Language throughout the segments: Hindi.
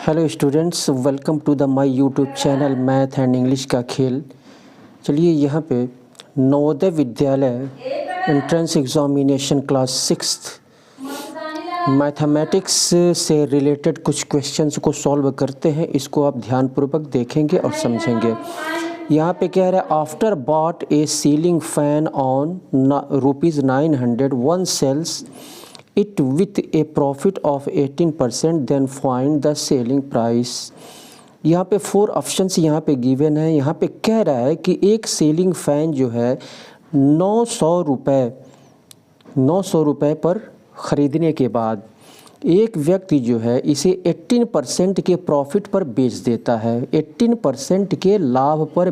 Hello students, welcome to the my YouTube channel math and English का खेल। चलिए यहाँ पे Navodaya Vidyalaya entrance examination class 6 mathematics से रिलेटेड कुछ क्वेश्चंस को सॉल्व करते हैं। इसको आप ध्यानपूर्वक देखेंगे और समझेंगे। यहाँ पे क्या है, after bought a ceiling fan on ₹900 one sells it with a profit of 18%, then find the selling price। यहाँ पे 4 ऑप्शंस यहाँ पे गिवन है। यहाँ पे कह रहा है कि एक सीलिंग फ़ैन जो है 900 रुपये पर ख़रीदने के बाद एक व्यक्ति जो है इसे 18% के प्रॉफिट पर बेच देता है, 18% के लाभ पर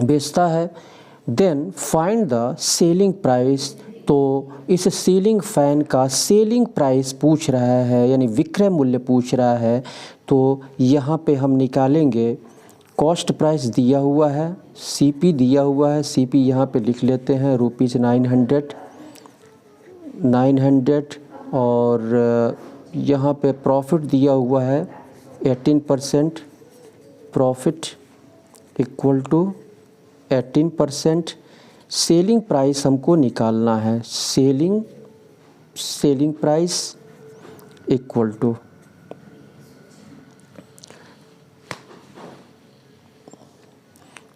बेचता है। Then find the selling price. तो इस सीलिंग फ़ैन का सेलिंग प्राइस पूछ रहा है, यानी विक्रय मूल्य पूछ रहा है। तो यहाँ पे हम निकालेंगे, कॉस्ट प्राइस दिया हुआ है, सीपी दिया हुआ है, सीपी यहाँ पे लिख लेते हैं ₹900 और यहाँ पे प्रॉफिट दिया हुआ है 18%, profit equal to 18%। Selling price हमको निकालना है, सेलिंग प्राइस इक्वल टू,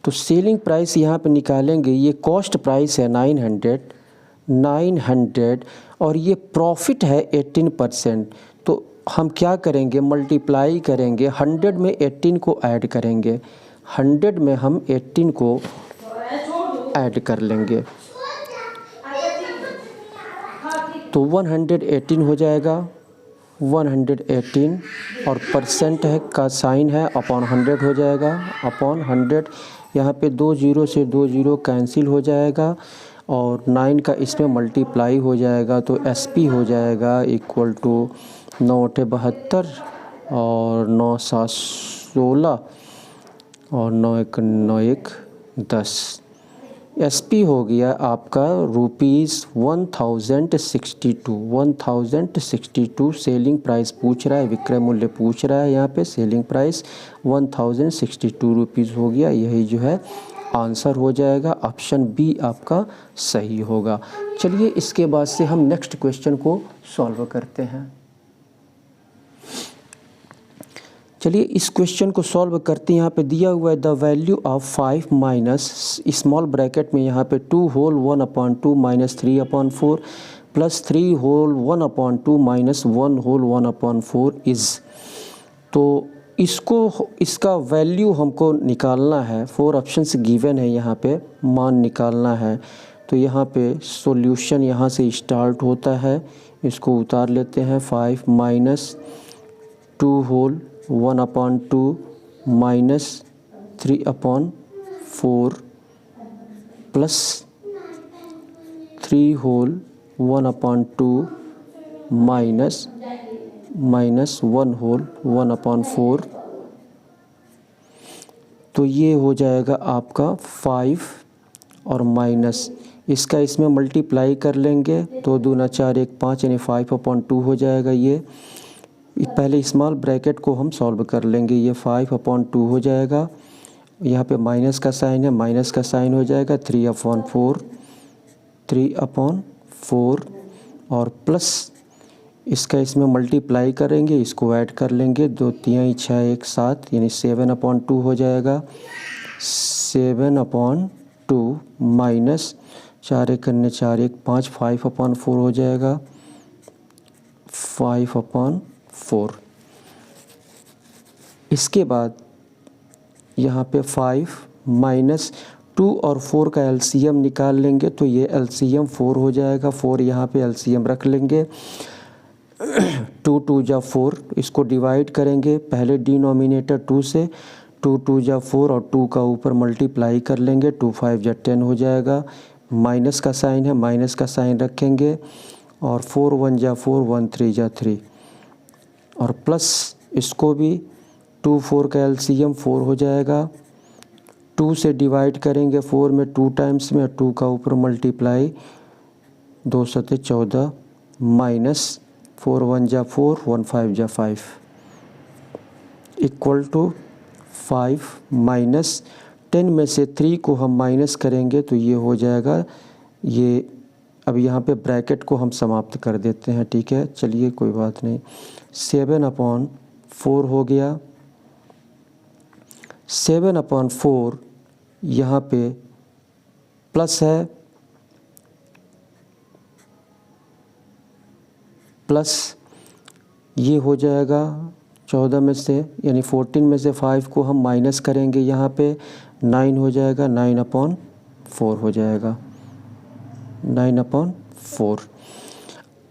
तो सेलिंग प्राइस यहाँ पे निकालेंगे। ये कॉस्ट प्राइस है 900 और ये प्रॉफिट है 18%। तो हम क्या करेंगे, मल्टीप्लाई करेंगे, 100 में 18 को ऐड करेंगे, 100 में हम 18 को ऐड कर लेंगे तो 118 हो जाएगा, 118 और परसेंट है का साइन है अपॉन 100 हो जाएगा, अपॉन 100। यहाँ पे 2 0 से 2 0 कैंसिल हो जाएगा और 9 का इसमें मल्टीप्लाई हो जाएगा तो SP हो जाएगा इक्वल टू 9 8 72 और 9 7 16 और 9 1 9 1 10। SP हो गया आपका ₹1062 सेलिंग प्राइस पूछ रहा है, विक्रय मूल्य पूछ रहा है। यहाँ पे सेलिंग प्राइस 1062 रुपीज़ हो गया। यही जो है आंसर हो जाएगा, ऑप्शन बी आपका सही होगा। चलिए इसके बाद से हम नेक्स्ट क्वेश्चन को सॉल्व करते हैं। चलिए इस क्वेश्चन को सॉल्व करते हैं। यहाँ पे दिया हुआ है the value of 5 minus small bracket में यहाँ पे 2 whole 1/2 minus 3/4 plus 3 whole 1/2 minus 1 whole 1/4 is. तो इसका वैल्यू हमको निकालना है। 4 ऑप्शंस गिवन है, यहाँ पे मान निकालना है। तो यहाँ पे सॉल्यूशन यहाँ से स्टार्ट होता है, इसको उतार लेते हैं। 5 minus 2 whole 1/2 minus 3/4 plus 3 whole 1/2 minus 1 whole 1/4। तो ये हो जाएगा आपका 5 और माइनस इसका इसमें मल्टीप्लाई कर लेंगे तो 2 × 4 = 5 यानी 5/2 हो जाएगा। ये पहले स्मॉल ब्रैकेट को हम सॉल्व कर लेंगे, ये 5/2 हो जाएगा। यहाँ पे माइनस का साइन है, माइनस का साइन हो जाएगा 3/4 और प्लस इसका इसमें मल्टीप्लाई करेंगे, इसको ऐड कर लेंगे, 2 3 6 1 7 यानी 7/2 हो जाएगा। 7/2 माइनस 4 1 4 1 5 5/4 हो जाएगा, 5/4। इसके बाद यहाँ पे 5 माइनस 2 और 4 का एलसीएम निकाल लेंगे तो ये एलसीएम 4 हो जाएगा। 4 यहाँ पे एलसीएम रख लेंगे। 2 2 जा 4, इसको डिवाइड करेंगे पहले डिनोमिनेटर 2 से, 2 2 जा 4 और 2 का ऊपर मल्टीप्लाई कर लेंगे, 2 5 जा 10 हो जाएगा। माइनस का साइन है, माइनस का साइन रखेंगे और 4 1 जा 4, 1 3 जा 3 और प्लस इसको भी 2 4 का एलसीएम 4 हो जाएगा। 2 से डिवाइड करेंगे 4 में 2 टाइम्स में, 2 का ऊपर मल्टीप्लाई 2 7 14 माइनस 4 1 जा 4, 1 5 जा 5 इक्वल टू 5 माइनस 10 में से 3 को हम माइनस करेंगे तो ये हो जाएगा, ये अब यहाँ पे ब्रैकेट को हम समाप्त कर देते हैं, ठीक है, चलिए कोई बात नहीं। 7/4 हो गया, 7/4 यहाँ पे प्लस है, प्लस ये हो जाएगा 14 में से यानी 14 में से 5 को हम माइनस करेंगे, यहाँ पे 9 हो जाएगा, 9/4 हो जाएगा, 9/4।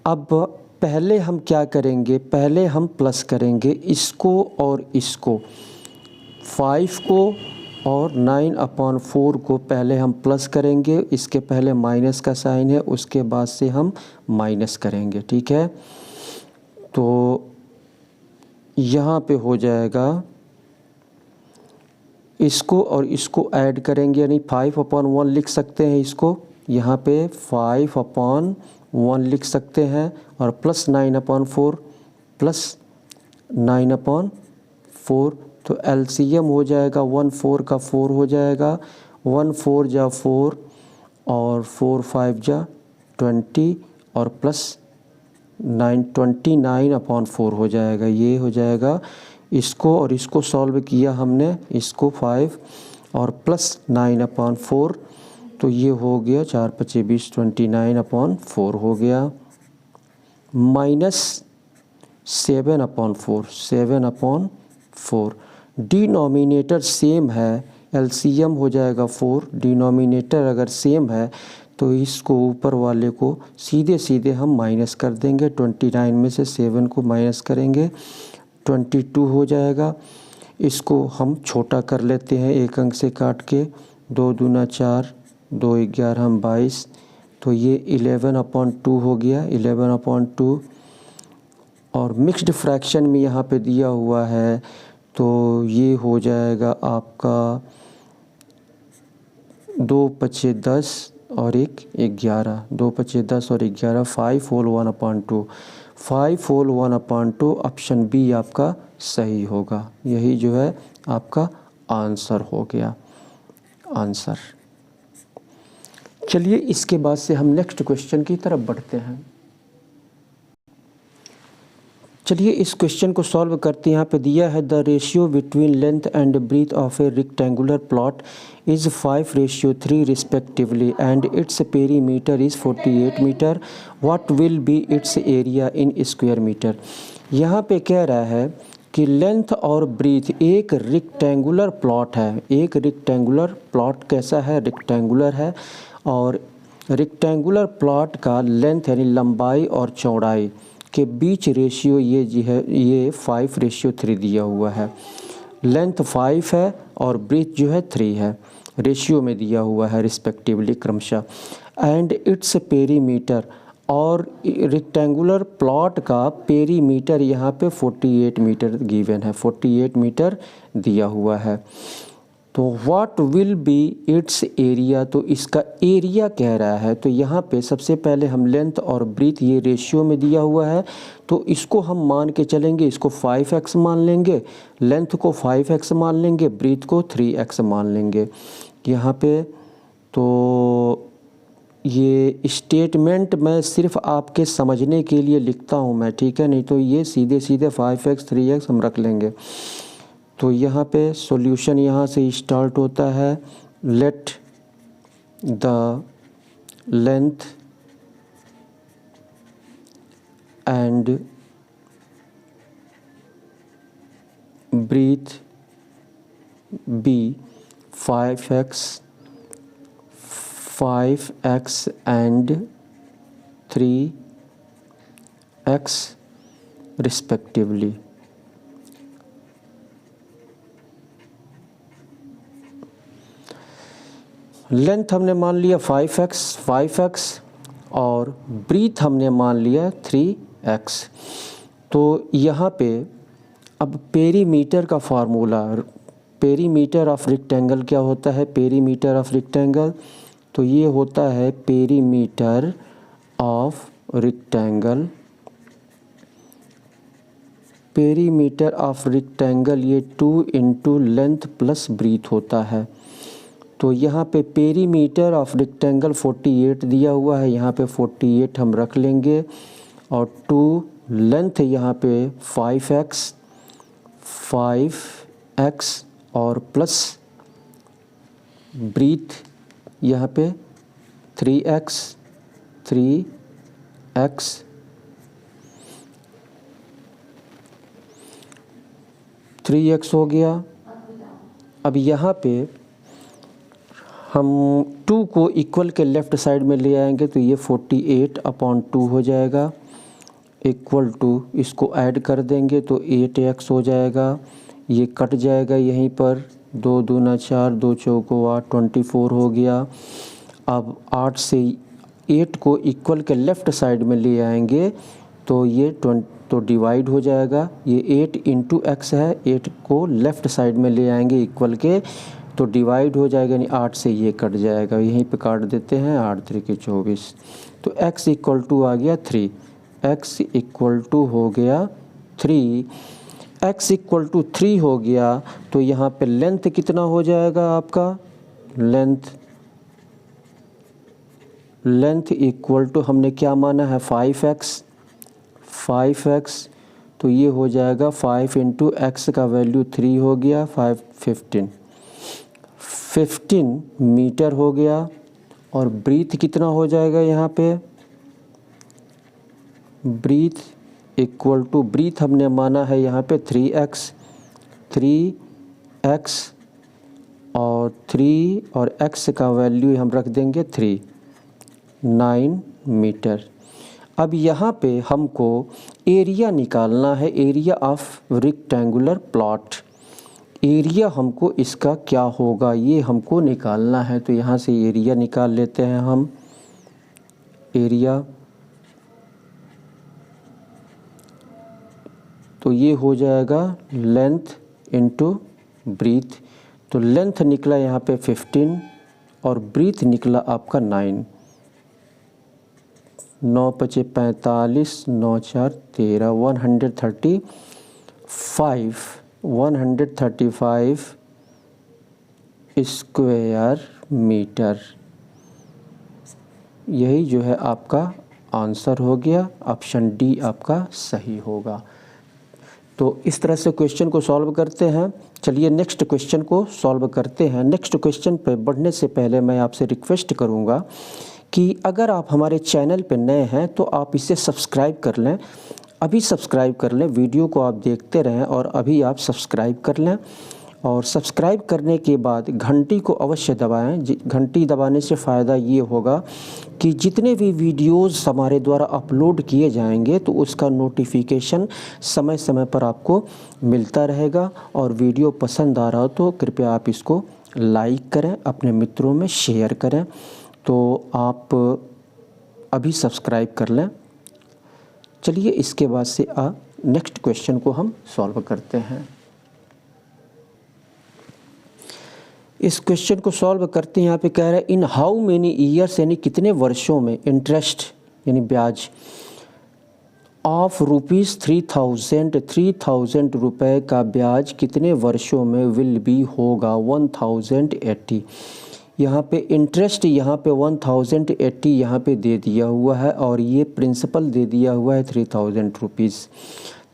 अब पहले हम क्या करेंगे, पहले हम प्लस करेंगे इसको और इसको, 5 को और 9/4 को पहले हम प्लस करेंगे, इसके पहले माइनस का साइन है, उसके बाद से हम माइनस करेंगे, ठीक है। तो यहाँ पे हो जाएगा, इसको और इसको ऐड करेंगे यानी 5/1 लिख सकते हैं, इसको यहाँ पे 5/1 लिख सकते हैं और प्लस 9/4 प्लस 9/4, तो एलसीएम हो जाएगा 1 4 का 4 हो जाएगा, 1 4 जा 4 और 4 5 जा 20 और प्लस 9 29/4 हो जाएगा, ये हो जाएगा। इसको और इसको सॉल्व किया हमने, इसको 5 और प्लस 9/4, तो ये हो गया 4 5 20 29/4 हो गया, माइनस 7/4 डिनोमिनेटर सेम है, एलसीएम हो जाएगा 4, डिनोमिनेटर अगर सेम है तो इसको ऊपर वाले को सीधे सीधे हम माइनस कर देंगे, 29 में से 7 को माइनस करेंगे 22 हो जाएगा। इसको हम छोटा कर लेते हैं एक अंक से काट के, 2 दूना 4, 2 11 22, तो ये 11/2 हो गया, 11/2। और मिक्स्ड फ्रैक्शन में यहाँ पे दिया हुआ है तो ये हो जाएगा आपका 2 5 10 और 1 11, 2 5 10 और 11, 5 होल 1/2, 5 होल 1/2 ऑप्शन बी आपका सही होगा, यही जो है आपका आंसर हो गया, आंसर। चलिए इसके बाद से हम नेक्स्ट क्वेश्चन की तरफ बढ़ते हैं। चलिए इस क्वेश्चन को सॉल्व करते हैं। यहाँ पे दिया है the ratio between length and breadth of a rectangular plot is 5:3 respectively and its perimeter is 48 metre, what will be its area in square metre. यहाँ पे कह रहा है कि लेंथ और ब्रीथ, एक रेक्टेंगुलर प्लॉट है, एक रेक्टेंगुलर प्लॉट कैसा है, रेक्टेंगुलर है, और रेक्टेंगुलर प्लॉट का लेंथ यानी लंबाई और चौड़ाई के बीच रेशियो ये जी है, ये 5:3 दिया हुआ है। लेंथ 5 है और ब्रीथ जो है 3 है, रेशियो में दिया हुआ है रिस्पेक्टिवली क्रमशः। एंड इट्स पेरीमीटर, और रेक्टेंगुलर प्लॉट का पेरीमीटर यहाँ पे 48 मीटर गिवन है, 48 मीटर दिया हुआ है। तो what will be its area, तो इसका एरिया कह रहा है। तो यहाँ पे सबसे पहले हम लेंथ और ब्रीथ ये रेशियो में दिया हुआ है, तो इसको हम मान के चलेंगे, इसको 5x मान लेंगे, लेंथ को 5x मान लेंगे, ब्रीथ को 3x मान लेंगे यहाँ पे। तो ये स्टेटमेंट मैं सिर्फ आपके समझने के लिए लिखता हूँ मैं, ठीक है, नहीं तो ये सीधे सीधे 5x 3x हम रख लेंगे। तो यहाँ पे सॉल्यूशन यहाँ से स्टार्ट होता है, let the length and breadth be 5x and 3x respectively. Length हमने मान लिया 5x और ब्रीथ हमने मान लिया 3x। तो यहाँ पे अब पेरीमीटर का फार्मूला, पेरीमीटर ऑफ रेक्टेंगल क्या होता है, पेरीमीटर ऑफ रेक्टेंगल, तो ये होता है perimeter of rectangle perimeter of rectangle ये 2 इंटू लेंथ प्लस ब्रीथ होता है। तो यहाँ पे पेरीमीटर ऑफ रेक्टेंगल 48 दिया हुआ है, यहाँ पे 48 हम रख लेंगे और 2 लेंथ यहाँ पे 5x और प्लस ब्रीथ यहाँ पे 3x हो गया। अब यहाँ पे हम 2 को इक्वल के लेफ़्ट साइड में ले आएंगे तो ये 48/2 हो जाएगा, इक्वल टू इसको ऐड कर देंगे तो 8x हो जाएगा। ये कट जाएगा यहीं पर, 2 दूना 4, 2 चौको 8, 24 हो गया। अब 8 से 8 को इक्वल के लेफ़्ट साइड में ले आएंगे तो ये तो डिवाइड हो जाएगा। ये 8 इंटू x है, 8 को लेफ़्ट साइड में ले आएंगे इक्वल के तो डिवाइड हो जाएगा, यानी 8 से ये कट जाएगा, यहीं पे काट देते हैं, 8 3 24। तो x इक्वल टू आ गया 3, x इक्वल टू हो गया 3, x इक्वल टू 3 हो गया। तो यहाँ पे लेंथ कितना हो जाएगा आपका, लेंथ इक्वल टू हमने क्या माना है 5x, तो ये हो जाएगा 5 इंटू एक्स का वैल्यू 3 हो गया, 15 मीटर हो गया। और ब्रीथ कितना हो जाएगा यहाँ पे, ब्रीथ इक्वल टू, ब्रीथ हमने माना है यहाँ पे 3x और 3 और x का वैल्यू हम रख देंगे 3, 9 मीटर। अब यहाँ पे हमको एरिया निकालना है, area of rectangular plot. Area हमको इसका क्या होगा ये हमको निकालना है। तो यहाँ से एरिया निकाल लेते हैं हम, एरिया तो ये हो जाएगा लेंथ इंटू ब्रीथ। तो लेंथ निकला यहाँ पे 15 और ब्रीथ निकला आपका 9, 9 × 5 = 45, 9 × 4 = 13, 135 स्क्वायर मीटर। यही जो है आपका आंसर हो गया, ऑप्शन डी आपका सही होगा। तो इस तरह से क्वेश्चन को सॉल्व करते हैं। चलिए नेक्स्ट क्वेश्चन को सॉल्व करते हैं। नेक्स्ट क्वेश्चन पे बढ़ने से पहले मैं आपसे रिक्वेस्ट करूंगा कि अगर आप हमारे चैनल पे नए हैं तो आप इसे सब्सक्राइब कर लें, अभी सब्सक्राइब कर लें, वीडियो को आप देखते रहें और अभी आप सब्सक्राइब कर लें। और सब्सक्राइब करने के बाद घंटी को अवश्य दबाएं। घंटी दबाने से फ़ायदा ये होगा कि जितने भी वीडियोस हमारे द्वारा अपलोड किए जाएंगे तो उसका नोटिफिकेशन समय समय पर आपको मिलता रहेगा। और वीडियो पसंद आ रहा हो तो कृपया आप इसको लाइक करें, अपने मित्रों में शेयर करें। तो आप अभी सब्सक्राइब कर लें। चलिए इसके बाद से नेक्स्ट क्वेश्चन को हम सॉल्व करते हैं। इस क्वेश्चन को सॉल्व करते हैं। यहाँ पे कह रहा है इन हाउ मेनी ईयर्स, यानी कितने वर्षों में, इंटरेस्ट यानी ब्याज ऑफ ₹3000 रुपये का ब्याज कितने वर्षों में विल बी होगा 1080। यहाँ पे इंटरेस्ट यहाँ पे 1080 यहाँ पे दे दिया हुआ है और ये प्रिंसिपल दे दिया हुआ है 3000 रुपीज़,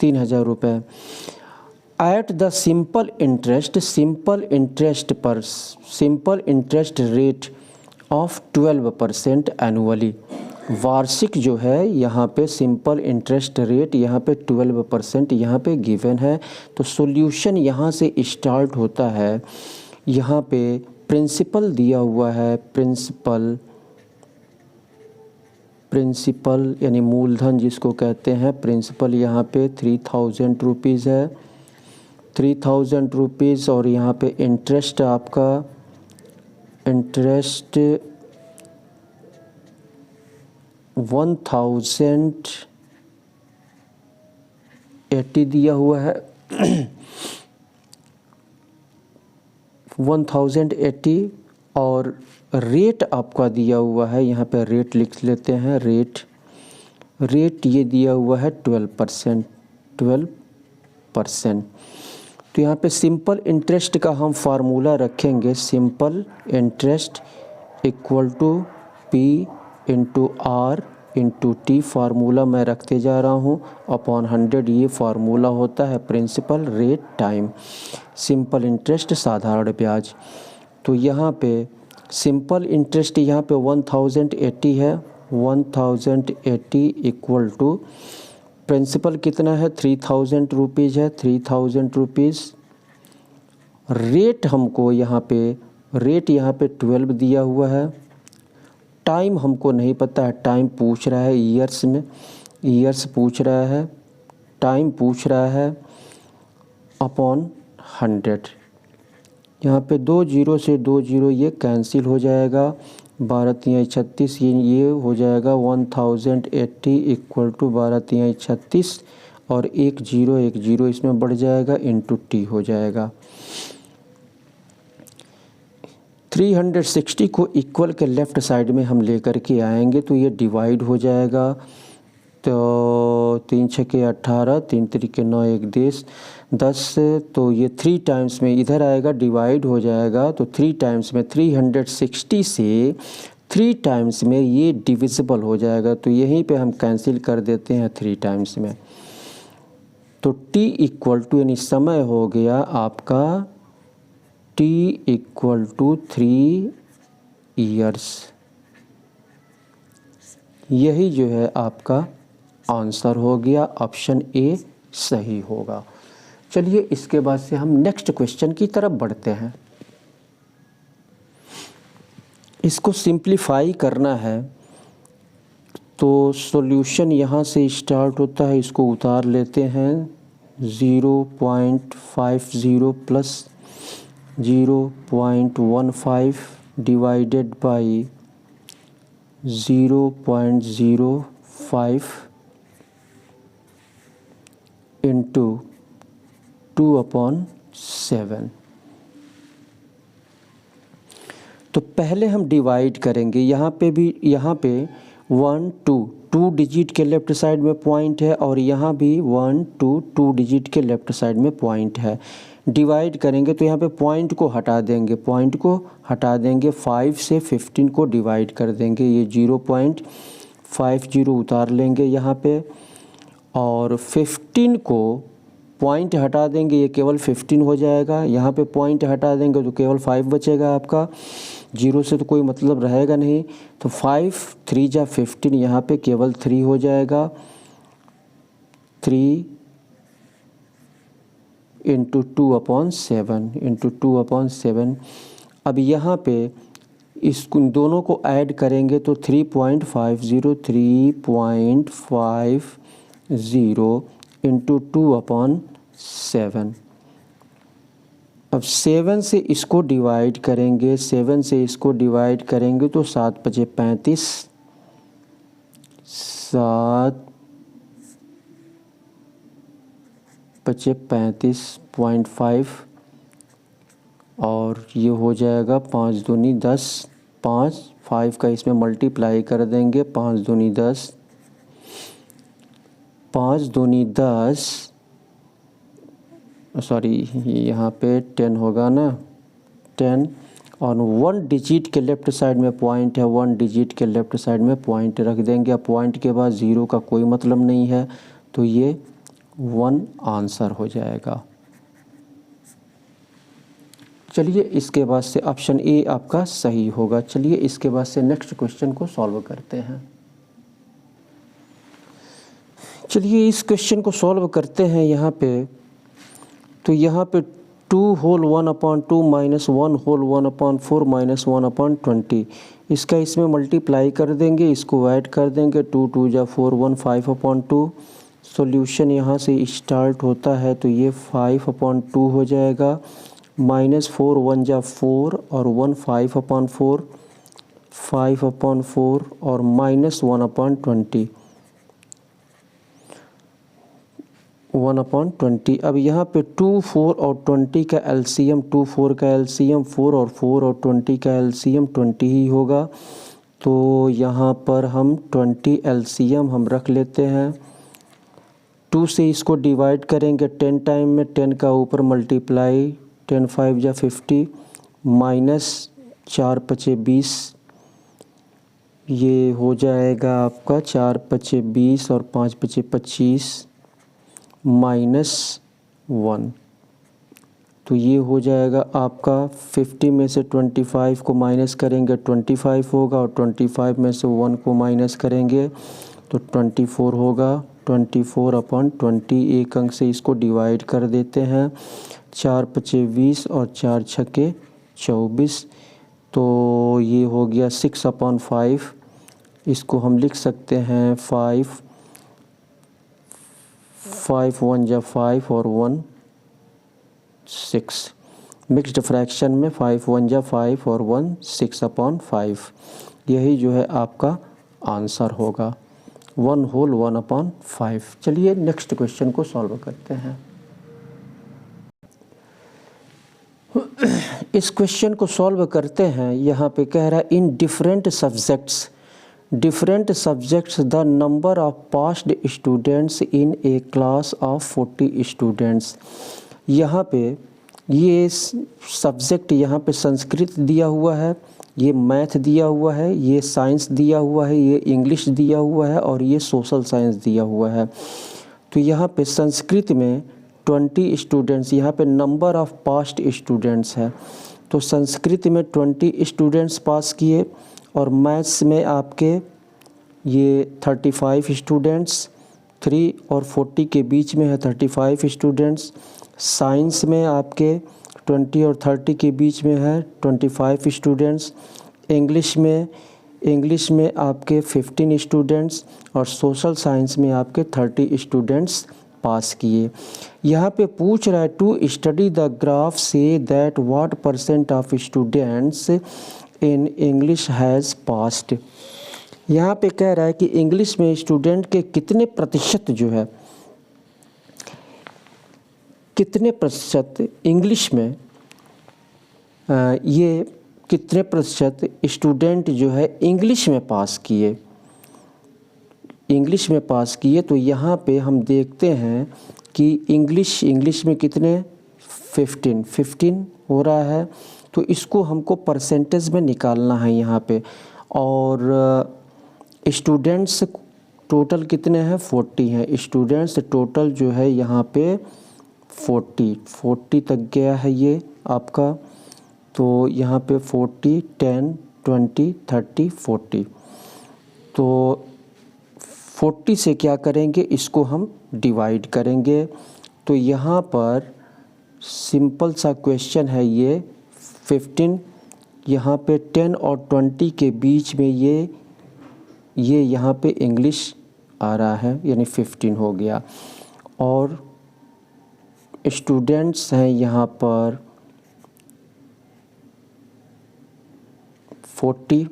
3000 रुपये। At the simple interest rate of 12% annually. वार्षिक जो है यहाँ पे सिंपल इंटरेस्ट रेट यहाँ पे 12% यहाँ पे गिवन है। तो सॉल्यूशन यहाँ से स्टार्ट होता है। यहाँ पे प्रिंसिपल दिया हुआ है, प्रिंसिपल यानी मूलधन जिसको कहते हैं, प्रिंसिपल यहाँ पे 3000 रुपीज़ है, 3000 रुपीज़। और यहाँ पे इंटरेस्ट आपका, इंटरेस्ट 1080 दिया हुआ है 1080। और रेट आपका दिया हुआ है, यहाँ पे रेट लिख लेते हैं, रेट ये दिया हुआ है 12%, 8%। तो यहाँ पे सिंपल इंटरेस्ट का हम फार्मूला रखेंगे, simple interest equal to P into R into T, formula मैं रखते जा रहा हूँ, अपॉन 100 ये फार्मूला होता है principal rate time, simple interest साधारण ब्याज। तो यहाँ पे सिंपल इंटरेस्ट यहाँ पे 1080 है, 1080 इक्वल टू प्रिंसिपल कितना है 3000 रुपीज़ है, 3000 रुपीज़। रेट हमको यहाँ पे, रेट यहाँ पे 12 दिया हुआ है। टाइम हमको नहीं पता है, टाइम पूछ रहा है ईयर्स में, ईयर्स पूछ रहा है, टाइम पूछ रहा है, अपॉन 100। यहाँ पे 2 जीरो से 2 जीरो ये कैंसिल हो जाएगा, 12 तिहाई 36, ये हो जाएगा 1080 इक्वल टू 12 तिहाई 36 और 1 जीरो इसमें बढ़ जाएगा, इंटू टी हो जाएगा। 360 को इक्वल के लेफ़्ट साइड में हम लेकर के आएंगे तो ये डिवाइड हो जाएगा। तो 3 छके 18, 3 तिरिके 9, 1 10, तो ये 3 टाइम्स में इधर आएगा, डिवाइड हो जाएगा। तो 3 टाइम्स में 360 से 3 टाइम्स में ये डिविजिबल हो जाएगा, तो यहीं पे हम कैंसिल कर देते हैं 3 टाइम्स में। तो t इक्वल टू यानी समय हो गया आपका t इक्वल टू 3 ईयर्स। यही जो है आपका आंसर हो गया, ऑप्शन ए सही होगा। चलिए इसके बाद से हम नेक्स्ट क्वेश्चन की तरफ बढ़ते हैं। इसको सिंप्लीफाई करना है तो सॉल्यूशन यहाँ से स्टार्ट होता है, इसको उतार लेते हैं। 0.50 प्लस 0.15 डिवाइडेड बाई 0.05 इंटू 2/7। तो पहले हम डिवाइड करेंगे, यहाँ पे भी, यहाँ पे 1 2 डिजिट के लेफ़्ट साइड में पॉइंट है और यहाँ भी 1 2 डिजिट के लेफ़्ट साइड में पॉइंट है। डिवाइड करेंगे तो यहाँ पे पॉइंट को हटा देंगे, पॉइंट को हटा देंगे, 5 से 15 को डिवाइड कर देंगे, ये 0.50 उतार लेंगे यहाँ पे, और 15 को पॉइंट हटा देंगे, ये केवल 15 हो जाएगा। यहाँ पे पॉइंट हटा देंगे तो केवल 5 बचेगा आपका, 0 से तो कोई मतलब रहेगा नहीं। तो 5 3 जा 15, यहाँ पे केवल 3 हो जाएगा, 3 इंटू 2/7। अब यहाँ पे इस दोनों को ऐड करेंगे तो 3.50 इंटू 2/7। अब 7 से इसको डिवाइड करेंगे, 7 से इसको डिवाइड करेंगे तो 7 बचे 35, 7 बचे 35.5 और ये हो जाएगा 5 दूनी 10, 5 का इसमें मल्टीप्लाई कर देंगे, 5 दूनी 10, 5 दूनी 10, सॉरी यहाँ पे 10 होगा ना, 10, और 1 डिजिट के लेफ़्ट साइड में पॉइंट है, 1 डिजिट के लेफ़्ट साइड में पॉइंट रख देंगे। अब पॉइंट के बाद 0 का कोई मतलब नहीं है, तो ये 1 आंसर हो जाएगा। चलिए इसके बाद से ऑप्शन ए आपका सही होगा। चलिए इसके बाद से नेक्स्ट क्वेश्चन को सॉल्व करते हैं। चलिए इस क्वेश्चन को सॉल्व करते हैं। यहाँ पे तो यहाँ पे 2 होल 1/2 माइनस 1 होल 1/4 माइनस 1/20, इसका इसमें मल्टीप्लाई कर देंगे, इसको ऐड कर देंगे, 2 2 जा 4 1 5/2। सॉल्यूशन यहाँ से स्टार्ट होता है तो ये 5/2 हो जाएगा, माइनस 4 1 जा 4 और 1 5/4, 5/4 और माइनस 1/20, 1/20। अब यहाँ पे 2 4 और 20 का एलसीएम, 2 4 का एलसीएम 4 और 20 का एलसीएम 20 ही होगा। तो यहाँ पर हम 20 एलसीएम हम रख लेते हैं। 2 से इसको डिवाइड करेंगे 10 टाइम में, 10 का ऊपर मल्टीप्लाई, 10 5 जा 50 माइनस 4 पचे 20, ये हो जाएगा आपका 4 पचे 20 और 5 पचे 25 माइनस 1, तो ये हो जाएगा आपका 50 में से 25 को माइनस करेंगे 25 होगा, और 25 में से 1 को माइनस करेंगे तो 24 होगा। 24/20, एक अंक से इसको डिवाइड कर देते हैं, 4 पचे 20 और 4 छके 24, तो ये हो गया 6/5। इसको हम लिख सकते हैं 5 1 जा 5 और 1 6। मिक्स्ड फ्रैक्शन में 5 1 जा 5 और 1 6/5, यही जो है आपका आंसर होगा, 1 होल 1/5। चलिए नेक्स्ट क्वेश्चन को सॉल्व करते हैं। इस क्वेश्चन को सॉल्व करते हैं। यहाँ पे कह रहा है in different subjects the number of passed students in A class of 40 students. यहाँ पे ये सब्जेक्ट, यहाँ पे संस्कृत दिया हुआ है, ये मैथ दिया हुआ है, ये साइंस दिया हुआ है, ये इंग्लिश दिया हुआ है और ये सोशल साइंस दिया हुआ है। तो यहाँ पे संस्कृत में 20 स्टूडेंट्स, यहाँ पे नंबर ऑफ पास्ट स्टूडेंट्स है, तो संस्कृत में 20 स्टूडेंट्स पास किए, और मैथ्स में आपके ये 35 स्टूडेंट्स, 3 और 40 के बीच में है 35 स्टूडेंट्स। साइंस में आपके 20 और 30 के बीच में है 25 स्टूडेंट्स। इंग्लिश में आपके 15 स्टूडेंट्स, और सोशल साइंस में आपके 30 स्टूडेंट्स पास किए। यहाँ पे पूछ रहा है टू स्टडी द ग्राफ से that what % of students in English has passed. यहाँ पे कह रहा है कि इंग्लिश में स्टूडेंट के कितने प्रतिशत जो है, कितने प्रतिशत इंग्लिश में ये कितने प्रतिशत स्टूडेंट जो है इंग्लिश में पास किए, तो यहाँ पे हम देखते हैं कि इंग्लिश में कितने 15 हो रहा है, तो इसको हमको परसेंटेज में निकालना है यहाँ पे। और स्टूडेंट्स टोटल कितने हैं 40 हैं, स्टूडेंट्स टोटल जो है यहाँ पे 40 तक गया है ये आपका, तो यहाँ पे 40 10 20 30 40, तो 40 से क्या करेंगे, इसको हम डिवाइड करेंगे। तो यहाँ पर सिंपल सा क्वेश्चन है ये 15, यहाँ पे 10 और 20 के बीच में ये यहाँ पे इंग्लिश आ रहा है, यानी 15 हो गया। और स्टूडेंट्स हैं यहाँ पर 40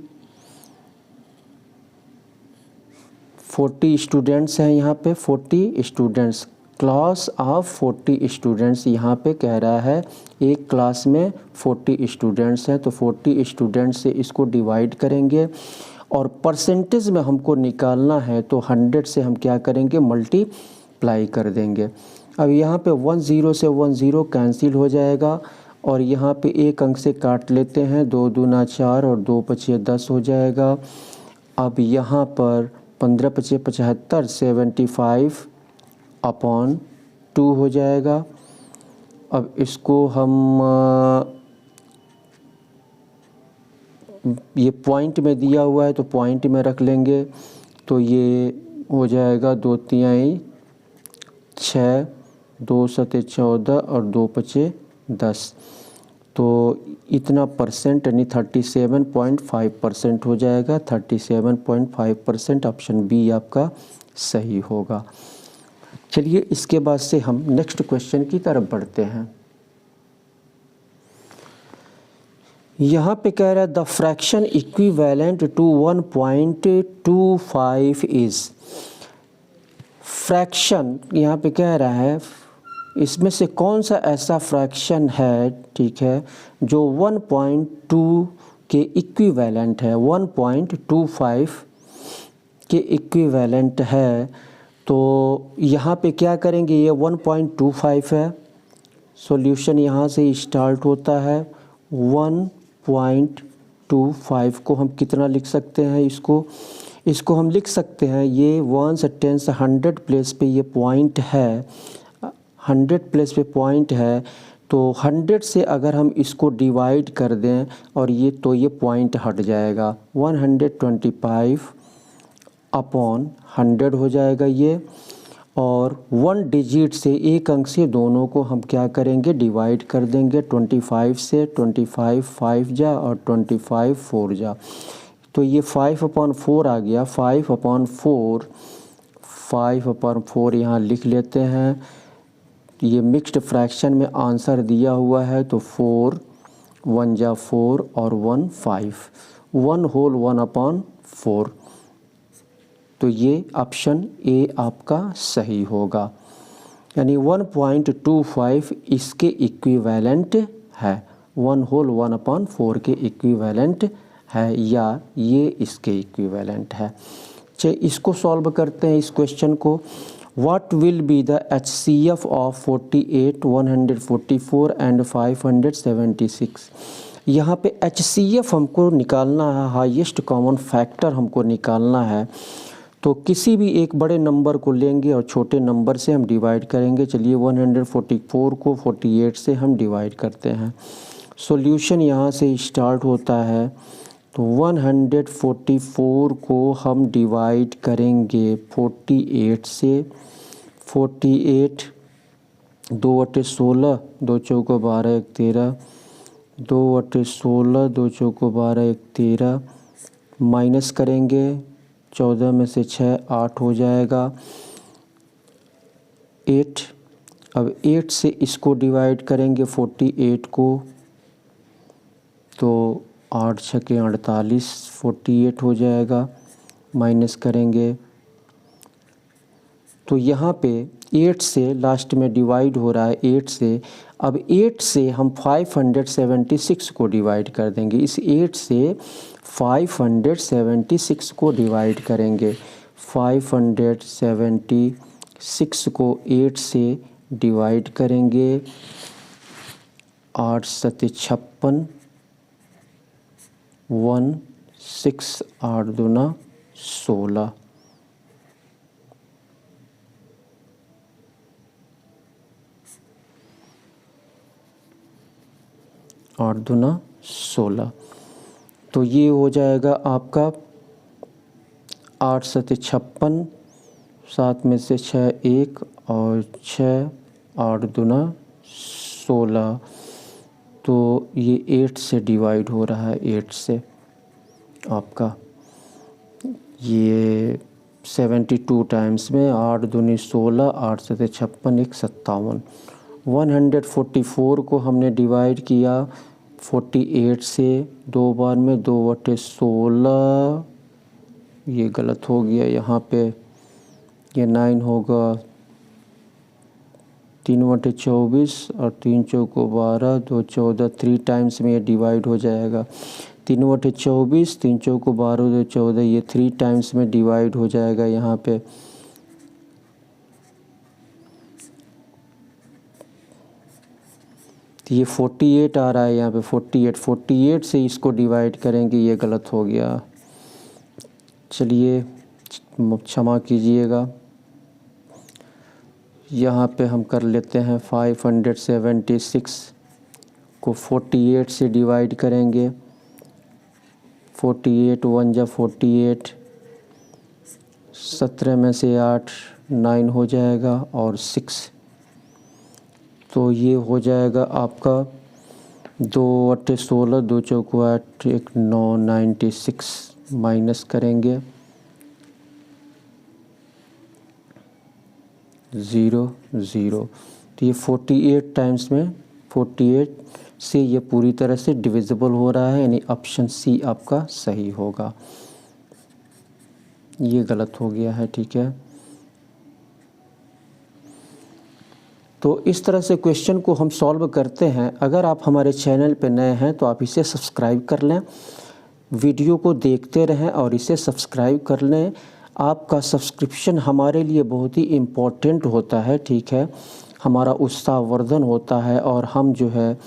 स्टूडेंट्स हैं यहाँ पे, 40 स्टूडेंट्स, क्लास ऑफ 40 स्टूडेंट्स यहाँ पे कह रहा है एक क्लास में 40 स्टूडेंट्स हैं, तो 40 स्टूडेंट्स से इसको डिवाइड करेंगे, और परसेंटेज में हमको निकालना है तो 100 से हम क्या करेंगे, मल्टीप्लाई कर देंगे। अब यहाँ पे 10 से 10 कैंसिल हो जाएगा, और यहाँ पे एक अंक से काट लेते हैं, 2 दूना 4 और 2 पचे 10 हो जाएगा। अब यहाँ पर 15 पचे 75 75/2 हो जाएगा। अब इसको हम ये पॉइंट में दिया हुआ है तो पॉइंट में रख लेंगे, तो ये हो जाएगा 2 तिहाई 6, 2 सते 14 और 2 पचे 10, तो इतना परसेंट यानी 37.5% हो जाएगा। 37.5% ऑप्शन बी आपका सही होगा। चलिए इसके बाद से हम नेक्स्ट क्वेश्चन की तरफ बढ़ते हैं। यहाँ पे कह रहा है the fraction equivalent to 1.25 is. Fraction यहाँ पे कह रहा है इसमें से कौन सा ऐसा फ्रैक्शन है, ठीक है, जो 1.2 के इक्विवेलेंट है, 1.25 के इक्विवेलेंट है। तो तो यहाँ पे क्या करेंगे, ये 1.25 है। सॉल्यूशन यहाँ से स्टार्ट होता है 1.25 को हम कितना लिख सकते हैं, इसको हम लिख सकते हैं, ये 1 10 100 प्लेस पे ये पॉइंट है, 100 प्लेस पे पॉइंट है, तो 100 से अगर हम इसको डिवाइड कर दें और ये तो ये पॉइंट हट जाएगा, 125 अपॉन 100 हो जाएगा ये। और 1 डिजिट से, एक अंक से दोनों को हम क्या करेंगे, डिवाइड कर देंगे। 25 से 25 5 जा और 25 4 जा, तो ये 5/4 आ गया। 5/4 यहाँ लिख लेते हैं। ये मिक्स्ड फ्रैक्शन में आंसर दिया हुआ है, तो 4 1 जा 4 और 1 5, 1 होल 1/4, तो ये ऑप्शन ए आपका सही होगा। यानी 1.25 इसके इक्विवेलेंट है, 1 होल 1/4 के इक्विवेलेंट है, या ये इसके इक्विवेलेंट है। चलिए इसको सॉल्व करते हैं, इस क्वेश्चन को। What will be the HCF of 48 144 and 576। यहाँ पे HCF हमको निकालना है, हाईएस्ट कॉमन फैक्टर हमको निकालना है। तो किसी भी एक बड़े नंबर को लेंगे और छोटे नंबर से हम डिवाइड करेंगे। चलिए 144 को 48 से हम डिवाइड करते हैं। सॉल्यूशन यहाँ से स्टार्ट होता है, तो 144 को हम डिवाइड करेंगे 48 से। 48 2/16, 2 चौको 12 1 13, 2/16, 2 चौको 12 1 13, माइनस करेंगे 14 में से 6 8 हो जाएगा 8। अब 8 से इसको डिवाइड करेंगे 48 को, तो 8 छके 48, 48 हो जाएगा, माइनस करेंगे। तो यहाँ पे 8 से लास्ट में डिवाइड हो रहा है 8 से। अब 8 से हम 576 को डिवाइड कर देंगे। इस 8 से 576 को डिवाइड करेंगे। 576 को 8 से डिवाइड करेंगे, 8 7 56, 1 6 8 दूना 16, 8 दूना 16, तो ये हो जाएगा आपका 8 7 56, 7 में से 6 1 और 6 8 दूना 16, तो ये 8 से डिवाइड हो रहा है। 8 से आपका ये 72 टाइम्स में 8 दूनी 16, 8 7 56 1 57। 144 को हमने डिवाइड किया 48 से 2 बार में, 2/16, ये गलत हो गया यहाँ पे, ये 9 होगा। 3/24 और 3 चौको 12, 2 14, 3 टाइम्स में ये डिवाइड हो जाएगा। 3/24, 3 चौको 12, 2 14, ये 3 टाइम्स में डिवाइड हो जाएगा यहाँ पे। तो ये 48 आ रहा है यहाँ पे, 48 से इसको डिवाइड करेंगे, ये गलत हो गया, चलिए क्षमा कीजिएगा। यहाँ पे हम कर लेते हैं 576 को 48 से डिवाइड करेंगे। 48 1 जा 48, 17 में से 8 9 हो जाएगा और 6, तो ये हो जाएगा आपका 2/16, 2 चौको 8 1 9 96, माइनस करेंगे 0 0, तो ये 48 टाइम्स में 48 से ये पूरी तरह से डिविजिबल हो रहा है, यानी ऑप्शन सी आपका सही होगा। ये गलत हो गया है, ठीक है। तो इस तरह से क्वेश्चन को हम सॉल्व करते हैं। अगर आप हमारे चैनल पर नए हैं तो आप इसे सब्सक्राइब कर लें, वीडियो को देखते रहें और इसे सब्सक्राइब कर लें। आपका सब्सक्रिप्शन हमारे लिए बहुत ही इम्पोर्टेंट होता है, ठीक है। हमारा उत्साहवर्धन होता है और हम जो है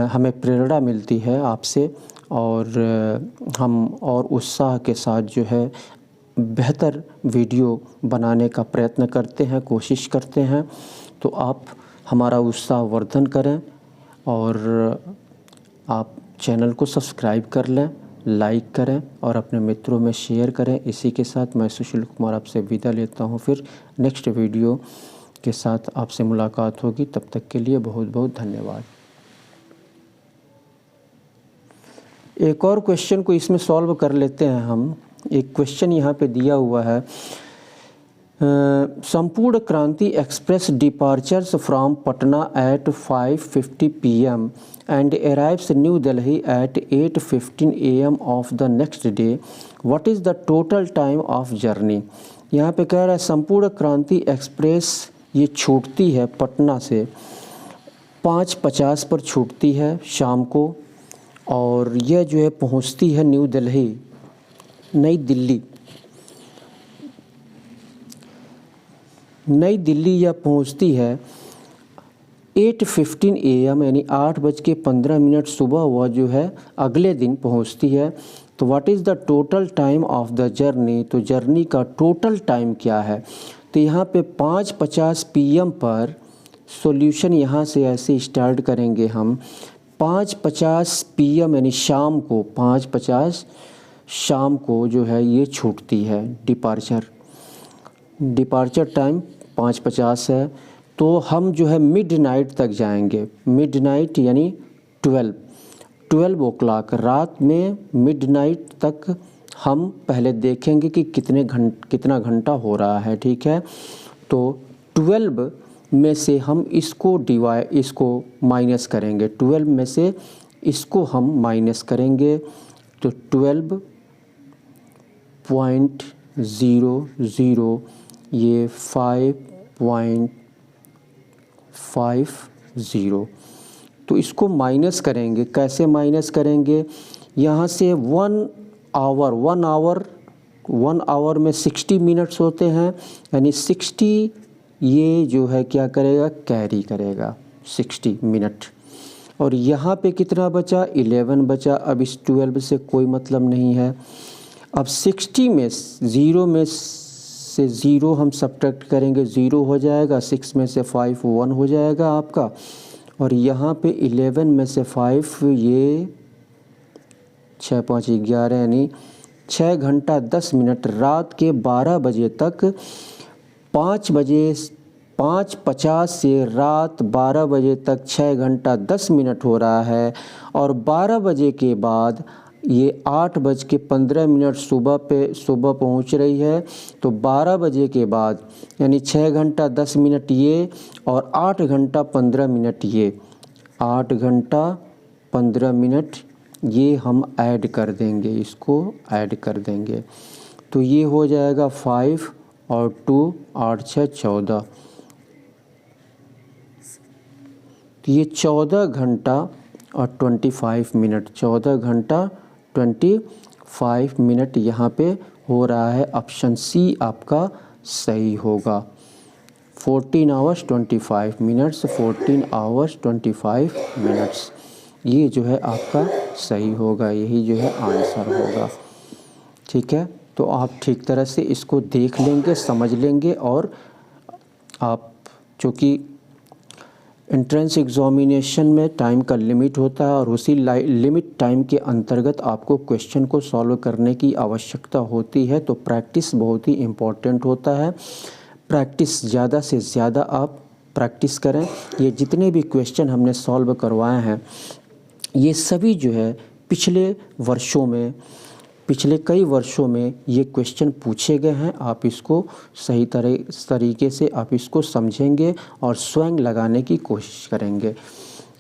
हमें प्रेरणा मिलती है आपसे, और हम और उत्साह के साथ जो है बेहतर वीडियो बनाने का प्रयत्न करते हैं, कोशिश करते हैं। तो आप हमारा उत्साहवर्धन करें और आप चैनल को सब्सक्राइब कर लें, लाइक करें और अपने मित्रों में शेयर करें। इसी के साथ मैं सुशील कुमार आपसे विदा लेता हूं। फिर नेक्स्ट वीडियो के साथ आपसे मुलाकात होगी। तब तक के लिए बहुत बहुत धन्यवाद। एक और क्वेश्चन को इसमें सॉल्व कर लेते हैं हम। एक क्वेश्चन यहाँ पे दिया हुआ है, Sampoorna Kranti express departures from Patna at 5:50 PM and arrives New Delhi at 8:15 AM of the next day. What is the total time of journey? यहाँ पे कह रहा है संपूर्ण क्रांति एक्सप्रेस ये छूटती है पटना से 5:50 पर छूटती है शाम को, और यह जो है पहुँचती है न्यू दिल्ली, नई दिल्ली यह पहुँचती है 8:15 AM यानी 8:15 सुबह वह जो है अगले दिन पहुँचती है। तो what is the total time of the journey? तो जर्नी का टोटल टाइम क्या है? तो यहाँ पे 5:50 PM पर सॉल्यूशन यहाँ से ऐसे स्टार्ट करेंगे हम। 5:50 PM यानी शाम को 5:50 शाम को जो है ये छूटती है। डिपार्चर टाइम 5:50 है। तो हम जो है मिडनाइट तक जाएंगे। मिडनाइट यानी 12 o'clock रात में मिडनाइट तक हम पहले देखेंगे कि कितना घंटा हो रहा है, ठीक है। तो 12 में से हम इसको माइनस करेंगे। 12 में से इसको हम माइनस करेंगे तो 12.00 ये 5.50। तो इसको माइनस करेंगे। कैसे माइनस करेंगे? यहाँ से 1 आवर में 60 मिनट्स होते हैं, यानी 60 ये जो है क्या करेगा, कैरी करेगा 60 मिनट। और यहाँ पे कितना बचा? 11 बचा। अब इस 12 से कोई मतलब नहीं है। अब 60 में 0 हम सब्ट्रैक्ट करेंगे, 0 हो जाएगा। 6 में से 5 1 हो जाएगा आपका। और यहाँ पे 11 में से 5 ये 6 5 11 यानी 6 घंटा 10 मिनट रात के 12 बजे तक 5:50 से रात 12 बजे तक 6 घंटा 10 मिनट हो रहा है। और 12 बजे के बाद ये 8:15 सुबह पहुंच रही है। तो 12 बजे के बाद यानी 6 घंटा 10 मिनट ये और 8 घंटा 15 मिनट ये, 8 घंटा 15 मिनट ये हम ऐड कर देंगे, इसको ऐड कर देंगे। तो ये हो जाएगा 5 और 2 8 6 14। तो ये 14 घंटा और 25 मिनट, 14 घंटा 25 मिनट यहाँ पे हो रहा है। ऑप्शन सी आपका सही होगा। 14 hours 25 minutes, 14 hours 25 minutes ये जो है आपका सही होगा, यही जो है आंसर होगा, ठीक है। तो आप ठीक तरह से इसको देख लेंगे, समझ लेंगे, और आप चूँकि एंट्रेंस एग्जामिनेशन में टाइम का लिमिट होता है और उसी लिमिट टाइम के अंतर्गत आपको क्वेश्चन को सॉल्व करने की आवश्यकता होती है। तो प्रैक्टिस बहुत ही इम्पॉर्टेंट होता है। प्रैक्टिस ज़्यादा से ज़्यादा आप प्रैक्टिस करें। ये जितने भी क्वेश्चन हमने सॉल्व करवाए हैं ये सभी जो है पिछले कई वर्षों में ये क्वेश्चन पूछे गए हैं। आप इसको सही तरीके से आप इसको समझेंगे और स्वयं लगाने की कोशिश करेंगे।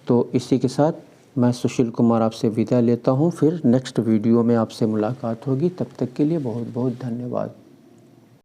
तो इसी के साथ मैं सुशील कुमार आपसे विदा लेता हूँ। फिर नेक्स्ट वीडियो में आपसे मुलाकात होगी। तब तक के लिए बहुत बहुत धन्यवाद।